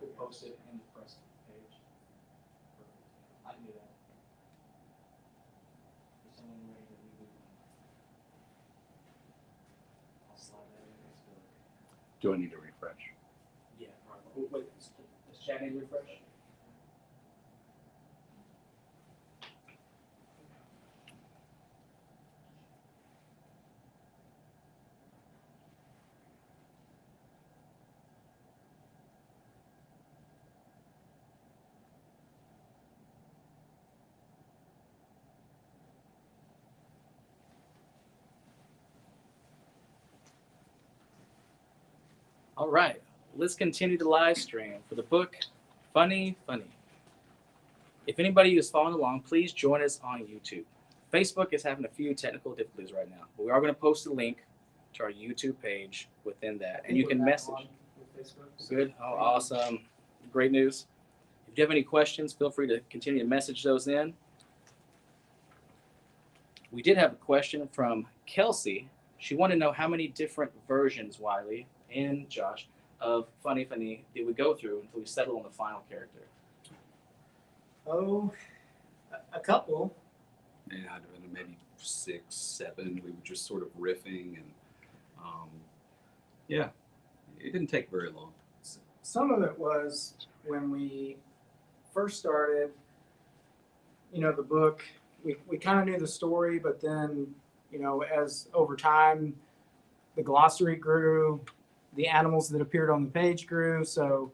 we'll post it in the press page. I can do that. Is someone ready to reboot? I'll slide that in Facebook. Do I need to refresh? Yeah, probably. Wait, does chat need to refresh? All right, let's continue the live stream for the book, Funny. If anybody is following along, please join us on YouTube. Facebook is having a few technical difficulties right now, but we are going to post a link to our YouTube page within that, and you can message. Good, oh, awesome, great news. If you have any questions, feel free to continue to message those in. We did have a question from Kelsey. She wanted to know how many different versions, Wiley and Josh, of Funny did we go through until we settled on the final character? Oh, a couple. Yeah, I'd have been maybe 6, 7. We were just sort of riffing, and yeah, it didn't take very long. Some of it was when we first started, the book, we kind of knew the story, but then, as over time, the glossary grew, the animals that appeared on the page grew. So,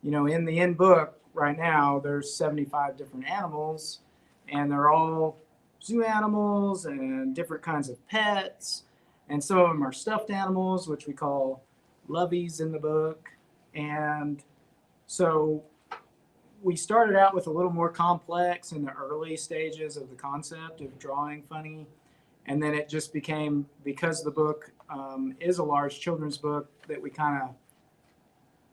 in the end book right now, there's 75 different animals, and they're all zoo animals and different kinds of pets. And some of them are stuffed animals, which we call loveys in the book. And so we started out with a little more complex in the early stages of the concept of drawing funny. And then it just became, because the book is a large children's book, that we kind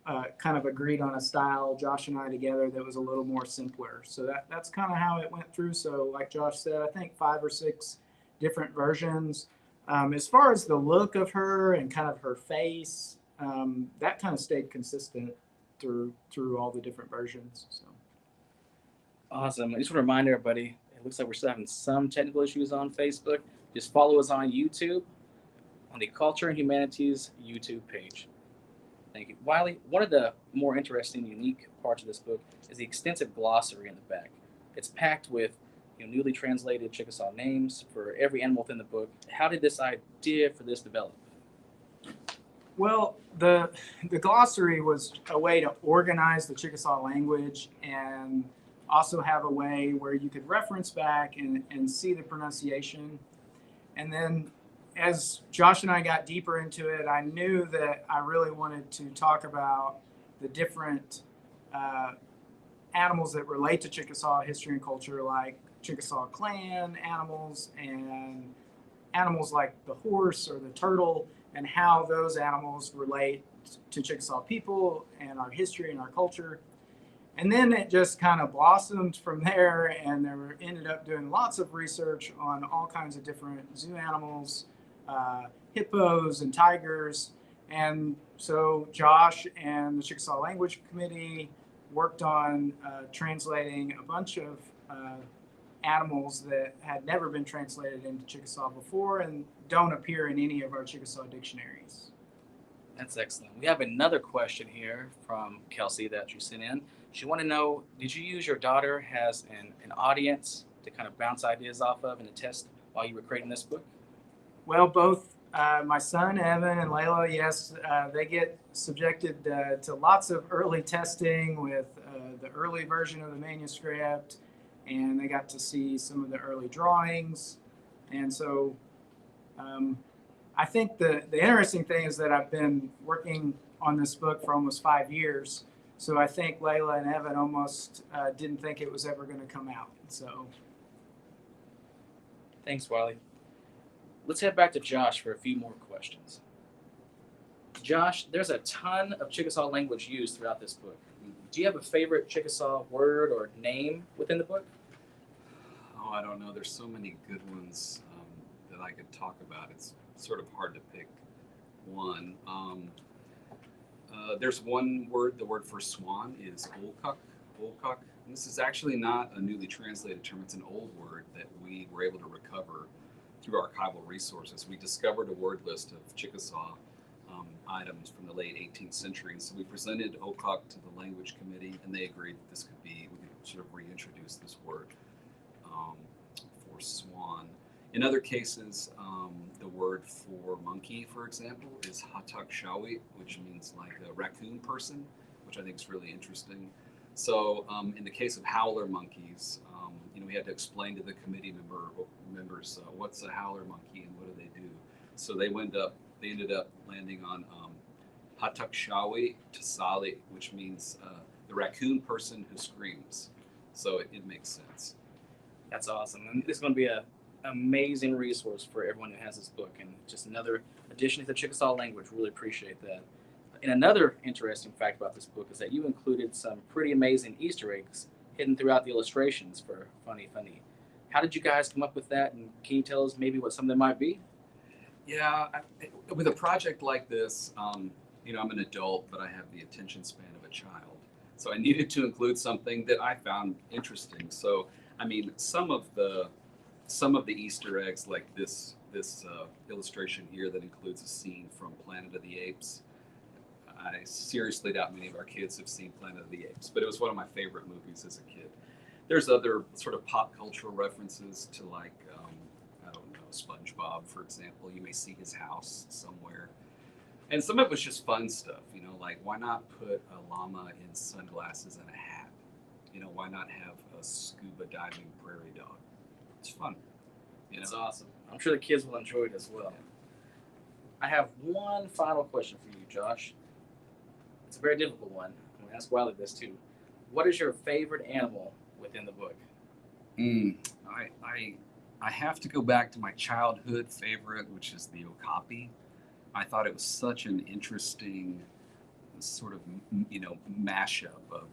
of agreed on a style, Josh and I together, that was a little more simpler. So that's kind of how it went through. So like Josh said, I think 5 or 6 different versions. As far as the look of her and kind of her face, that kind of stayed consistent through all the different versions. So awesome. I just want to remind everybody, it looks like we're still having some technical issues on Facebook. Just follow us on YouTube, on the Culture and Humanities YouTube page. Thank you. Wiley, one of the more interesting, unique parts of this book is the extensive glossary in the back. It's packed with newly translated Chickasaw names for every animal within the book. How did this idea for this develop? Well, the glossary was a way to organize the Chickasaw language and also have a way where you could reference back and see the pronunciation. And then as Josh and I got deeper into it, I knew that I really wanted to talk about the different animals that relate to Chickasaw history and culture, like Chickasaw clan animals and animals like the horse or the turtle, and how those animals relate to Chickasaw people and our history and our culture. And then it just kind of blossomed from there, and there ended up doing lots of research on all kinds of different zoo animals, hippos and tigers. And so Josh and the Chickasaw Language Committee worked on translating a bunch of animals that had never been translated into Chickasaw before and don't appear in any of our Chickasaw dictionaries. That's excellent. We have another question here from Kelsey that you sent in. She wanted to know, did you use your daughter as an audience to kind of bounce ideas off of and to test while you were creating this book? Well, both my son, Evan, and Layla, yes, they get subjected to lots of early testing with the early version of the manuscript, and they got to see some of the early drawings. And so I think the interesting thing is that I've been working on this book for almost 5 years. So I think Layla and Evan almost didn't think it was ever going to come out. So thanks, Wiley. Let's head back to Josh for a few more questions. Josh, there's a ton of Chickasaw language used throughout this book. Do you have a favorite Chickasaw word or name within the book? Oh, I don't know. There's so many good ones that I could talk about. It's sort of hard to pick one. There's one word. The word for swan is olkuk. Olkuk. And this is actually not a newly translated term. It's an old word that we were able to recover through archival resources. We discovered a word list of Chickasaw items from the late 18th century. And so we presented olkuk to the language committee, and they agreed that this could be, we could sort of reintroduce this word for swan. In other cases, the word for monkey, for example, is hatak shawi, which means like a raccoon person, which I think is really interesting. So in the case of howler monkeys, we had to explain to the committee members what's a howler monkey and what do they do. So they ended up landing on hatak shawi tasali, which means the raccoon person who screams. So it makes sense. That's awesome. And this is going to be an amazing resource for everyone who has this book, and just another addition to the Chickasaw language. Really appreciate that. And another interesting fact about this book is that you included some pretty amazing Easter eggs hidden throughout the illustrations for Fani. How did you guys come up with that? And can you tell us maybe what some of them might be? Yeah, with a project like this, I'm an adult, but I have the attention span of a child. So I needed to include something that I found interesting. So, I mean, some of the Easter eggs, like this illustration here that includes a scene from Planet of the Apes. I seriously doubt many of our kids have seen Planet of the Apes, but it was one of my favorite movies as a kid. There's other sort of pop cultural references to, like, I don't know, SpongeBob, for example. You may see his house somewhere. And some of it was just fun stuff, like why not put a llama in sunglasses and a hat? Why not have a scuba diving prairie dog? It's fun. It's awesome. I'm sure the kids will enjoy it as well. I have one final question for you, Josh. It's a very difficult one. I'm going to ask Wiley this too. What is your favorite animal within the book? I have to go back to my childhood favorite, which is the okapi. I thought it was such an interesting sort of mashup of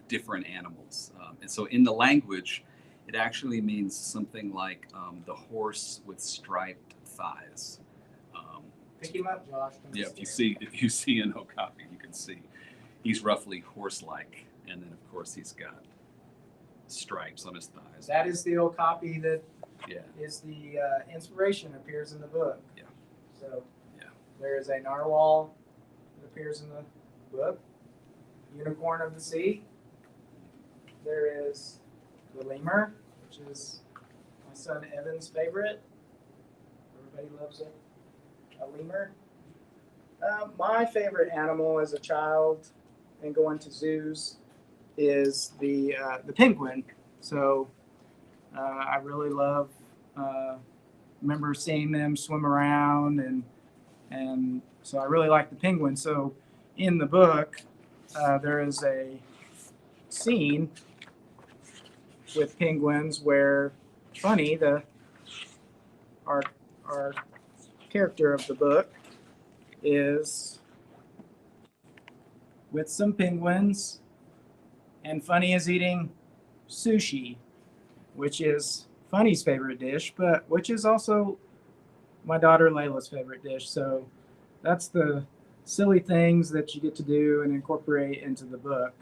different animals, and so in the language, it actually means something like the horse with striped thighs. Pick him up, Josh. Yeah, if you see an okapi, you can see he's roughly horse-like, and then of course he's got stripes on his thighs. That is the old copy that Yeah. is the inspiration appears in the book. Yeah. So Yeah. there is a narwhal that appears in the book. Unicorn of the sea. There is the lemur, which is my son Evan's favorite. Everybody loves a lemur. My favorite animal as a child and going to zoos is the penguin. So I really love. Remember seeing them swim around, and so I really like the penguin. So in the book, there is a scene with penguins where Fani, our character of the book, is with some penguins, and Fani is eating sushi, which is Fani's favorite dish, but which is also my daughter Layla's favorite dish. So that's the silly things that you get to do and incorporate into the book.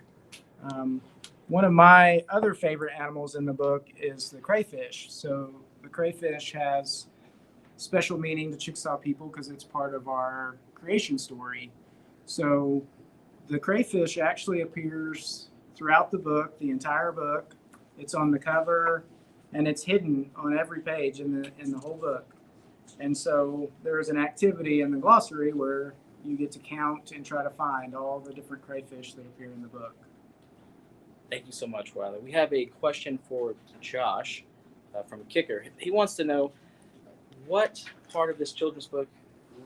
One of my other favorite animals in the book is the crayfish. So the crayfish has special meaning to Chickasaw people because it's part of our creation story. So the crayfish actually appears throughout the book, the entire book. It's on the cover, and it's hidden on every page in the whole book. And so there is an activity in the glossary where you get to count and try to find all the different crayfish that appear in the book. Thank you so much, Wiley. We have a question for Josh from Kicker. He wants to know what part of this children's book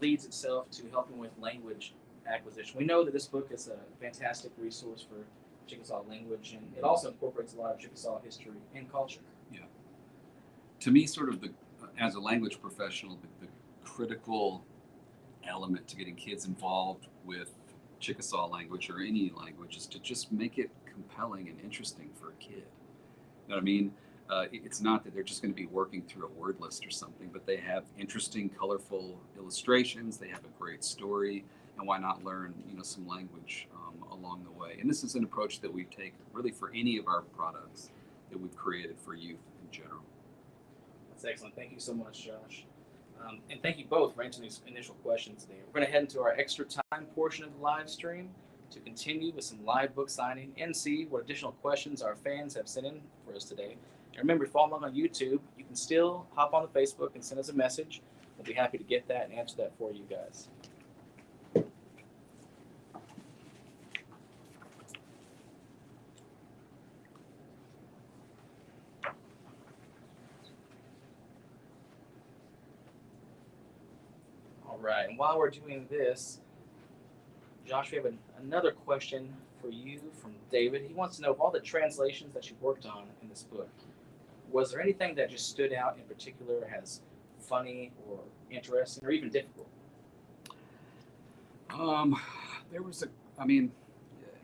leads itself to helping with language acquisition. We know that this book is a fantastic resource for Chickasaw language, and it also incorporates a lot of Chickasaw history and culture. Yeah. To me, sort of as a language professional, the critical element to getting kids involved with Chickasaw language or any language is to just make it compelling and interesting for a kid. You know what I mean? It's not that they're just going to be working through a word list or something, but they have interesting, colorful illustrations. They have a great story. and why not learn, some language along the way? And this is an approach that we've taken really for any of our products that we've created for youth in general. That's excellent. Thank you so much, Josh. And thank you both for answering these initial questions today. We're going to head into our extra time portion of the live stream to continue with some live book signing and see what additional questions our fans have sent in for us today. And remember, if you follow along on YouTube, you can still hop on the Facebook and send us a message. We'll be happy to get that and answer that for you guys. All right, and while we're doing this, Josh, we have another question for you from David. He wants to know, of all the translations that you worked on in this book, was there anything that just stood out in particular as funny or interesting or even difficult? There was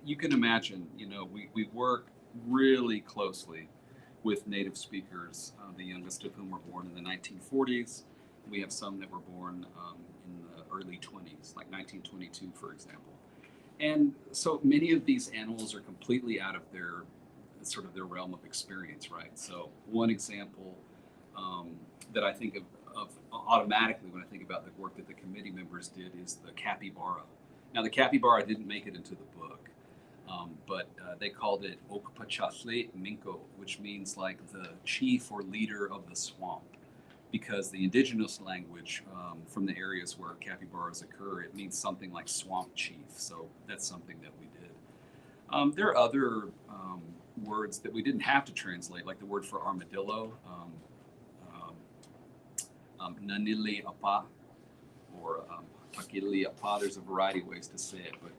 you can imagine, we work really closely with native speakers, the youngest of whom were born in the 1940s. We have some that were born in the early 20s, like 1922, for example. And so many of these animals are completely out of their realm of experience, right? So one example that I think of automatically when I think about the work that the committee members did is the capybara. Now, the capybara didn't make it into the book, but they called it Okpachasle Minko, which means like the chief or leader of the swamp, because the indigenous language from the areas where capybaras occur, it means something like swamp chief. So that's something that we did. There are other words that we didn't have to translate, like the word for armadillo, nanili apa, or pakili apa. There's a variety of ways to say it, but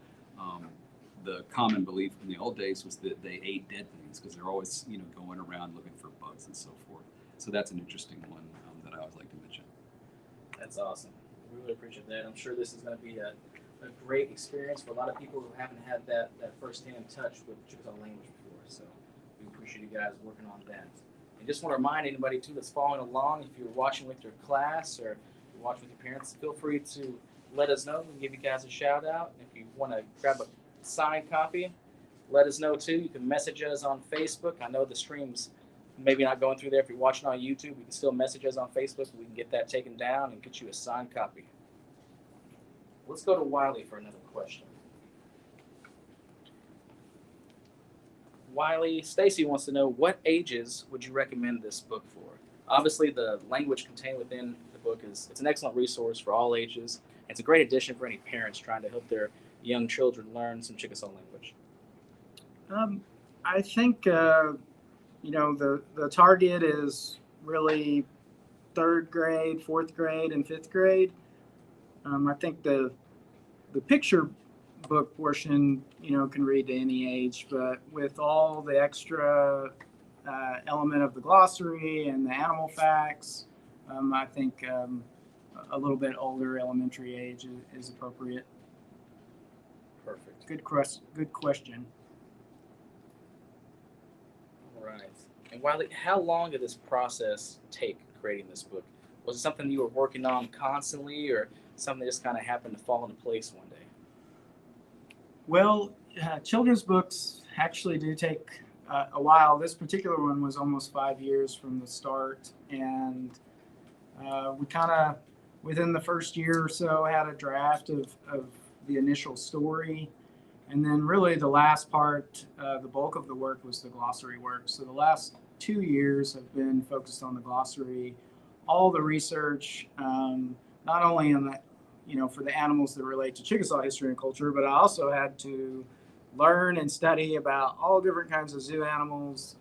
the common belief in the old days was that they ate dead things because they're always, going around looking for bugs and so forth. So that's an interesting one that I always like to mention. That's awesome. We really appreciate that. I'm sure this is going to be a great experience for a lot of people who haven't had that first-hand touch with Chickasaw language before. So we appreciate you guys working on that. And just want to remind anybody, too, that's following along, if you're watching with your class or you're watching with your parents, feel free to let us know. We can give you guys a shout-out. If you want to grab a signed copy, let us know, too. You can message us on Facebook. I know the stream's maybe not going through there. If you're watching on YouTube, you can still message us on Facebook. We can get that taken down and get you a signed copy. Let's go to Wiley for another question. Wiley, Stacy wants to know, what ages would you recommend this book for? Obviously, the language contained within the book it's an excellent resource for all ages. It's a great addition for any parents trying to help their young children learn some Chickasaw language. I think the target is really 3rd grade, 4th grade, and 5th grade. I think the picture book portion, can read to any age, but with all the extra element of the glossary and the animal facts, I think a little bit older elementary age is appropriate. Perfect. Good question. All right. And Wiley, how long did this process take creating this book? Was it something you were working on constantly, or something that just kind of happened to fall into place one day? Well, children's books actually do take a while. This particular one was almost 5 years from the start, and we kind of, within the first year or so, had a draft of the initial story, and then really the last part, the bulk of the work was the glossary work. So the last 2 years have been focused on the glossary, all the research, not only on the for the animals that relate to Chickasaw history and culture, but I also had to learn and study about all different kinds of zoo animals.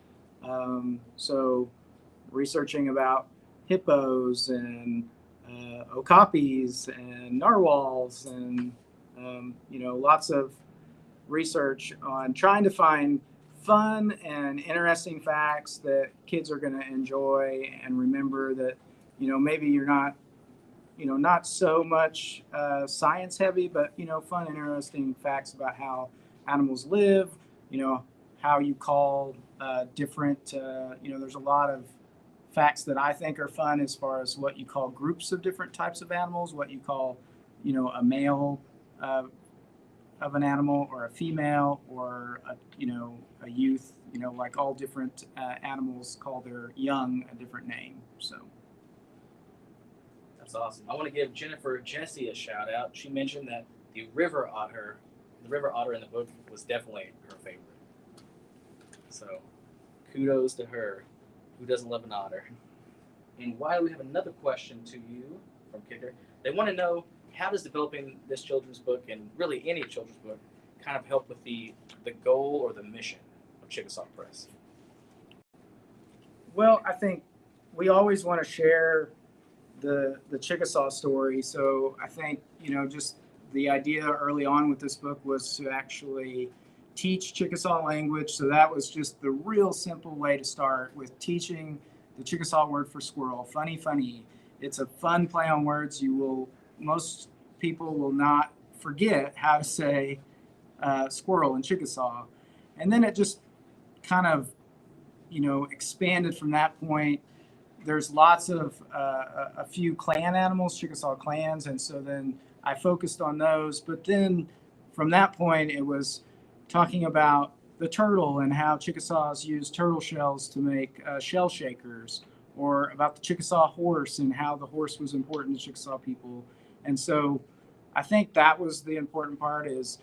So researching about hippos and okapis and narwhals and, lots of research on trying to find fun and interesting facts that kids are going to enjoy and remember, that, maybe you're not so much science heavy, but, fun and interesting facts about how animals live, how you call different, there's a lot of facts that I think are fun as far as what you call groups of different types of animals, what you call, a male of an animal, or a female, or a youth. Like all different animals call their young a different name. So That's awesome. I want to give Jennifer Jesse a shout out. She mentioned that the river otter in the book was definitely her favorite. So kudos to her. Who doesn't love an otter? And Wiley, we have another question to you from Kicker. They want to know, how does developing this children's book, and really any children's book, kind of help with the goal or the mission of Chickasaw Press? Well, I think we always want to share the Chickasaw story. So I think, just the idea early on with this book was to actually teach Chickasaw language. So that was just the real simple way to start, with teaching the Chickasaw word for squirrel, funny, funny. It's a fun play on words. Most people will not forget how to say squirrel in Chickasaw. And then it just kind of, expanded from that point. There's lots of a few clan animals, Chickasaw clans, and so then I focused on those. But then from that point, it was talking about the turtle and how Chickasaws use turtle shells to make shell shakers, or about the Chickasaw horse and how the horse was important to Chickasaw people. And so I think that was the important part, is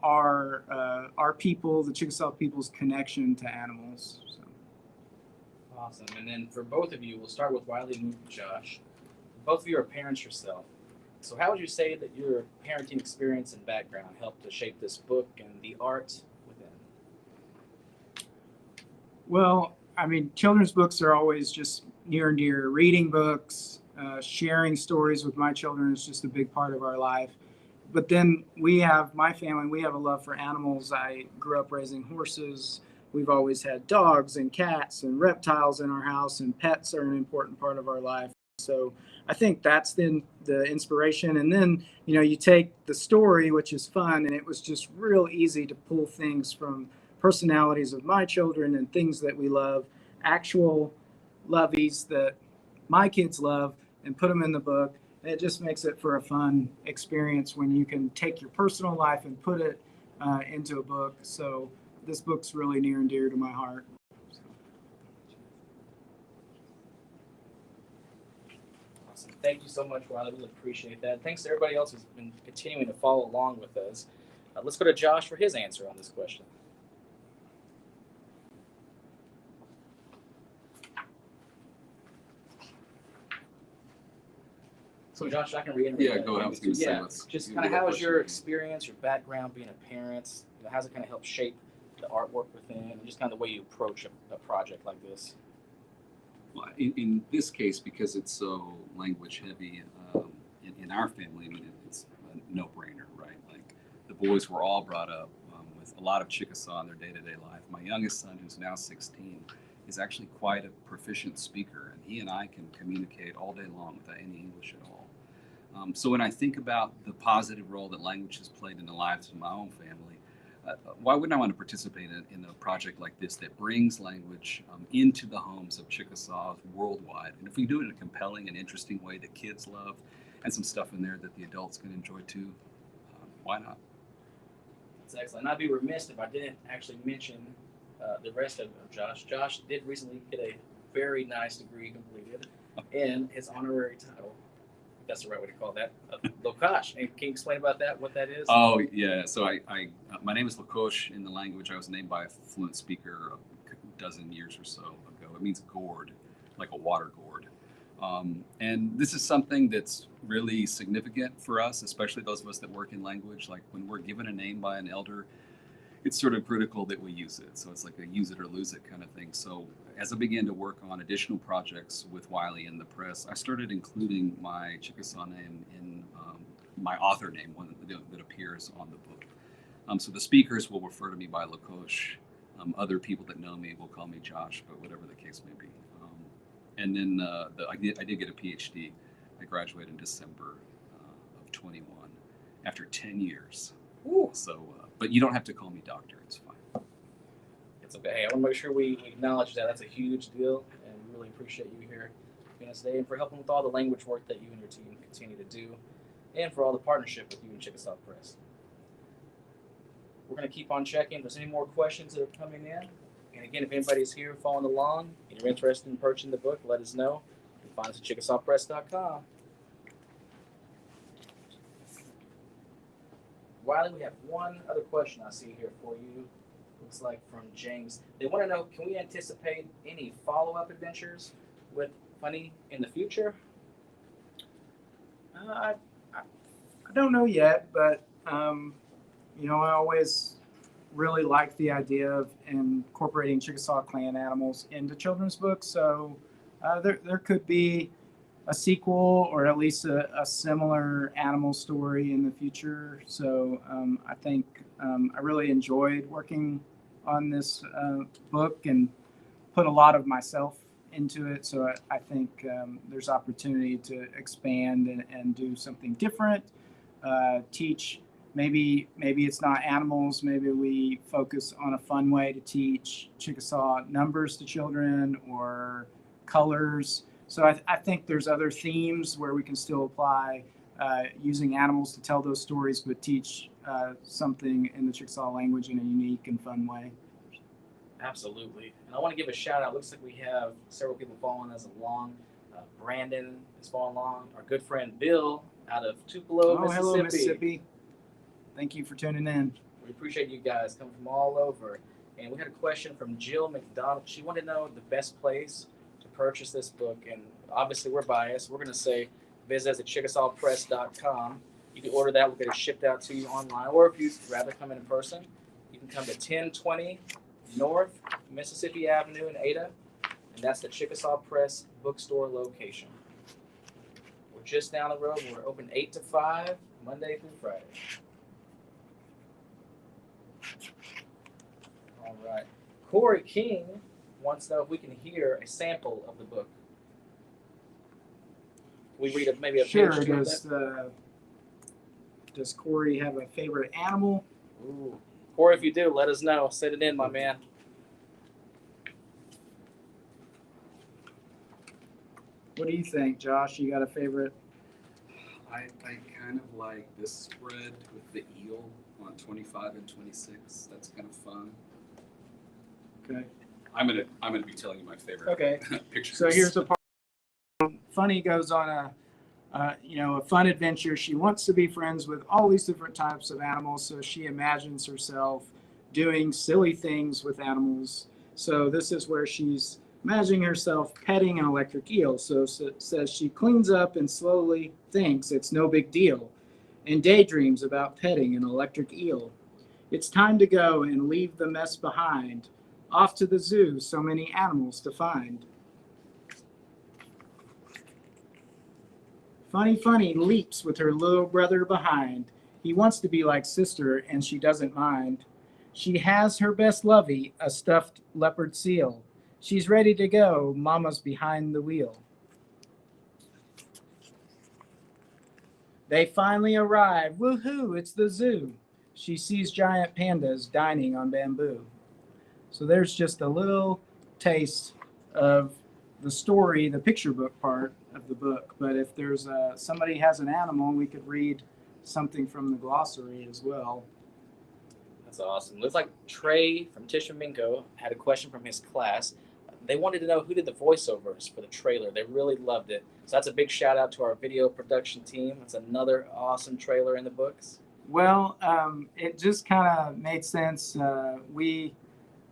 our people, the Chickasaw people's connection to animals. So. Awesome. And then for both of you, we'll start with Wiley and move to Josh. Both of you are parents yourself. So how would you say that your parenting experience and background helped to shape this book and the art within? Well, children's books are always just near and dear. Reading books, sharing stories with my children is just a big part of our life. But then my family, we have a love for animals. I grew up raising horses. We've always had dogs and cats and reptiles in our house, and pets are an important part of our life. So I think that's the inspiration. And then, you take the story, which is fun, and it was just real easy to pull things from personalities of my children and things that we love, actual lovies that my kids love, and put them in the book. And it just makes it for a fun experience when you can take your personal life and put it into a book. So this book's really near and dear to my heart. Awesome. Thank you so much, Wiley. Really appreciate that. Thanks to everybody else who's been continuing to follow along with us. Let's go to Josh for his answer on this question. So, Josh, I can reiterate. Yeah, go ahead. I was going to say, just kind of how was your experience, your background being a parent? How's it kind of help shape the artwork within, and just kind of the way you approach a project like this? Well, in this case, because it's so language heavy, in our family, it's a no-brainer, right? Like, the boys were all brought up with a lot of Chickasaw in their day-to-day life. My youngest son, who's now 16, is actually quite a proficient speaker, and he and I can communicate all day long without any English at all. So when I think about the positive role that language has played in the lives of my own family, why wouldn't I want to participate in a project like this that brings language into the homes of Chickasaws worldwide? And if we do it in a compelling and interesting way that kids love, and some stuff in there that the adults can enjoy too, why not? That's excellent. And I'd be remiss if I didn't actually mention the rest of Josh. Josh did recently get a very nice degree completed in his honorary title. That's the right way to call that, Lokosh. And can you explain about that, what that is? Oh, yeah. So I my name is Lokosh in the language. I was named by a fluent speaker a dozen years or so ago. It means gourd, like a water gourd. And this is something that's really significant for us, especially those of us that work in language. Like, when we're given a name by an elder, it's sort of critical that we use it. So it's like a use it or lose it kind of thing. So as I began to work on additional projects with Wiley and the press, I started including my Chickasaw name in my author name, one that appears on the book. So the speakers will refer to me by Lokosh. Other people that know me will call me Josh, but whatever the case may be. And then I did get a PhD. I graduated in December of 21 after 10 years. Ooh. So, but you don't have to call me doctor. It's fine. It's okay. Hey, I want to make sure we acknowledge that. That's a huge deal, and we really appreciate you here being us today and for helping with all the language work that you and your team continue to do. and for all the partnership with you and Chickasaw Press. We're going to keep on checking if there's any more questions that are coming in. And again, if anybody's here following along and you're interested in purchasing the book, let us know. You can find us at chickasawpress.com. Wiley, we have one other question I see here for you. Looks like from James. They want to know, can we anticipate any follow-up adventures with Fani in the future? I don't know yet, but you know, I always really like the idea of incorporating Chickasaw clan animals into children's books. So there could be a sequel or at least a similar animal story in the future. So I think I really enjoyed working on this book and put a lot of myself into it. So I think there's opportunity to expand and do something different, teach. Maybe it's not animals. Maybe we focus on a fun way to teach Chickasaw numbers to children or colors. So I think there's other themes where we can still apply using animals to tell those stories, but teach something in the Chickasaw language in a unique and fun way. Absolutely. And I want to give a shout out. Looks like we have several people following us along. Brandon is following along. Our good friend Bill out of Tupelo, Mississippi. Hello, Mississippi. Thank you for tuning in. We appreciate you guys coming from all over. And we had a question from Jill McDonald. She wanted to know the best place to purchase this book. And obviously, we're biased. We're going to say visit us at chickasawpress.com. You can order that. We'll get it shipped out to you online. Or if you'd rather come in person, you can come to 1020 North Mississippi Avenue in Ada. And that's the Chickasaw Press bookstore location. We're just down the road. We're open 8 to 5, Monday through Friday. All right. Corey King wants to know if we can hear a sample of the book. Can we read maybe a Sure. page or two? Does Corey have a favorite animal? Ooh. Corey, if you do, let us know. Send it in, my man. What do you think, Josh? You got a favorite? I kind of like this spread with the eel on 25 and 26. That's kind of fun. Okay. I'm gonna be telling you my favorite Okay. pictures. So here's the part. Fani goes on a fun adventure. She wants to be friends with all these different types of animals. So she imagines herself doing silly things with animals. So this is where she's imagining herself petting an electric eel. So it says she cleans up and slowly thinks it's no big deal and daydreams about petting an electric eel. It's time to go and leave the mess behind. Off to the zoo, so many animals to find. Fani leaps with her little brother behind. He wants to be like sister, and she doesn't mind. She has her best lovey, a stuffed leopard seal. She's ready to go. Mama's behind the wheel. They finally arrive. Woohoo, it's the zoo. She sees giant pandas dining on bamboo. So there's just a little taste of the story, the picture book part of the book. But if there's somebody has an animal, we could read something from the glossary as well. That's awesome. Looks like Trey from Tishomingo had a question from his class. They wanted to know who did the voiceovers for the trailer. They really loved it. So that's a big shout out to our video production team. That's another awesome trailer in the books. Well, it just kind of made sense. We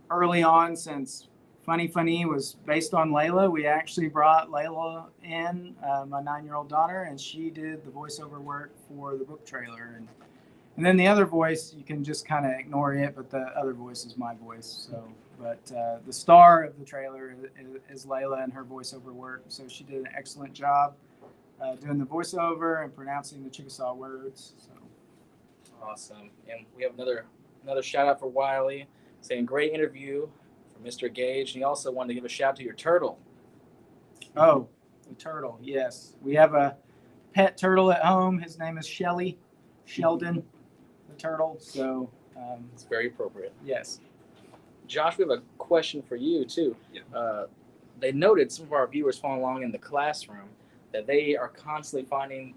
early on, since Fani was based on Layla, we actually brought Layla in, my 9-year-old daughter, and she did the voiceover work for the book trailer. And then the other voice, you can just kind of ignore it, but the other voice is my voice. So, but the star of the trailer is Layla and her voiceover work. So she did an excellent job doing the voiceover and pronouncing the Chickasaw words. So awesome. And we have another shout out for Wiley, saying great interview for Mr. Gage. And he also wanted to give a shout out to your turtle. Oh, the turtle. Yes, we have a pet turtle at home. His name is Sheldon, the turtle. So it's very appropriate. Yes. Josh, we have a question for you too. Yeah. They noted, some of our viewers following along in the classroom, that they are constantly finding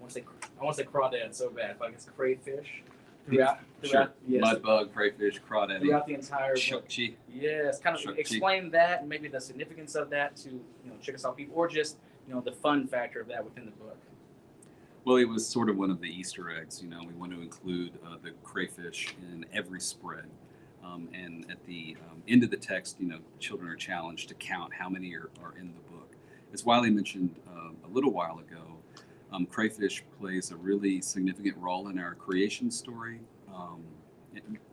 I want to say crawdad so bad, but I guess crayfish Sure. throughout yes, Mudbug, crayfish, crawdaddy, throughout the entire book. shukchi. Yes, kind of Sure. explain that and maybe the significance of that to Chickasaw people, or just the fun factor of that within the book. Well, it was sort of one of the Easter eggs. We want to include the crayfish in every spread. And at the end of the text, children are challenged to count how many are in the book. As Wiley mentioned a little while ago, crayfish plays a really significant role in our creation story.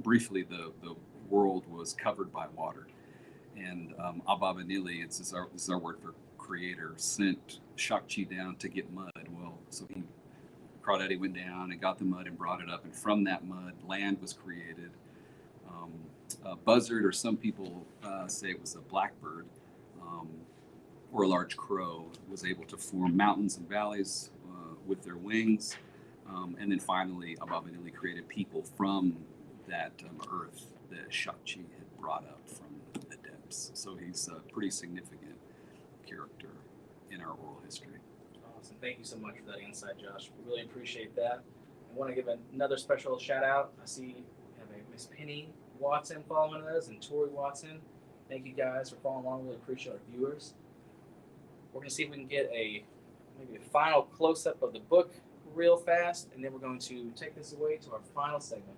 Briefly, the world was covered by water. And Ababanili, this is our word for creator, sent Shakchi down to get mud. Well, so Crawdaddy went down and got the mud and brought it up. And from that mud, land was created. A buzzard, or some people say it was a blackbird, or a large crow, was able to form mountains and valleys with their wings. And then finally, Ababanili created people from that earth that Shakchi had brought up from the depths. So he's a pretty significant character in our oral history. Awesome. Thank you so much for that insight, Josh. We really appreciate that. I want to give another special shout out. I see we have a Miss Penny Watson following us and Tori Watson. Thank you guys for following along. Really appreciate our viewers. We're going to see if we can get maybe a final close-up of the book real fast, and then we're going to take this away to our final segment.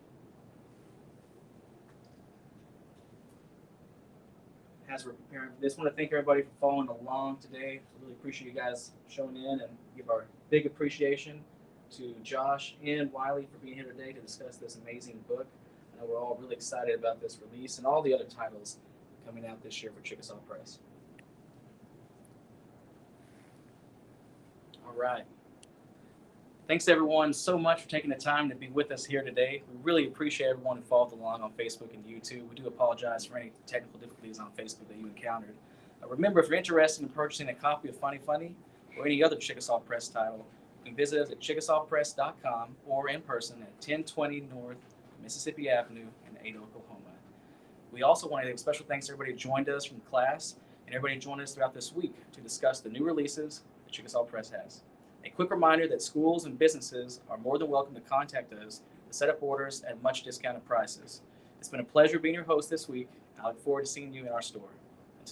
As we're preparing for this, I want to thank everybody for following along today. I really appreciate you guys showing in, and give our big appreciation to Josh and Wiley for being here today to discuss this amazing book. I know we're all really excited about this release and all the other titles coming out this year for Chickasaw Press. All right. Thanks everyone so much for taking the time to be with us here today. We really appreciate everyone who followed along on Facebook and YouTube. We do apologize for any technical difficulties on Facebook that you encountered. Remember, if you're interested in purchasing a copy of Fani or any other Chickasaw Press title, you can visit us at chickasawpress.com or in person at 1020 North Mississippi Avenue in Ada, Oklahoma. We also want to give special thanks to everybody who joined us from class and everybody who joined us throughout this week to discuss the new releases that Chickasaw Press has. A quick reminder that schools and businesses are more than welcome to contact us to set up orders at much discounted prices. It's been a pleasure being your host this week. I look forward to seeing you in our store.